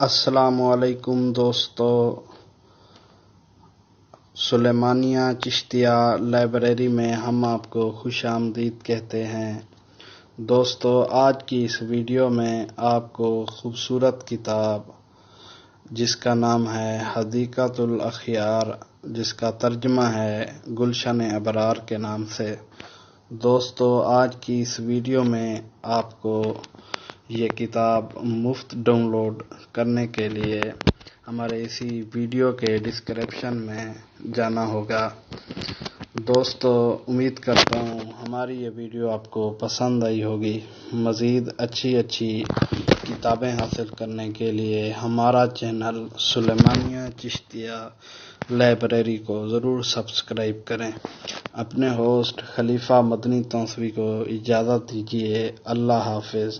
अस्सलामुअलैकुम दोस्तों, Sulaymaniyah Chishtiya library में हम आपको खुशामदीद कहते हैं। दोस्तों, आज की इस वीडियो में आपको खूबसूरत किताब जिसका नाम है हदीक़तुल अख़यार, जिसका तर्जुमा है गुलशन अबरार के नाम से। दोस्तों, आज की इस वीडियो में आपको ये किताब मुफ्त डाउनलोड करने के लिए हमारे इसी वीडियो के डिस्क्रिप्शन में जाना होगा। दोस्तों, उम्मीद करता हूँ हमारी ये वीडियो आपको पसंद आई होगी। मज़ीद अच्छी किताबें हासिल करने के लिए हमारा चैनल सुलेमानिया चिश्तिया लाइब्रेरी को ज़रूर सब्सक्राइब करें। अपने होस्ट खलीफा मदनी तौसवी को इजाज़त दीजिए। अल्लाह हाफ़िज़।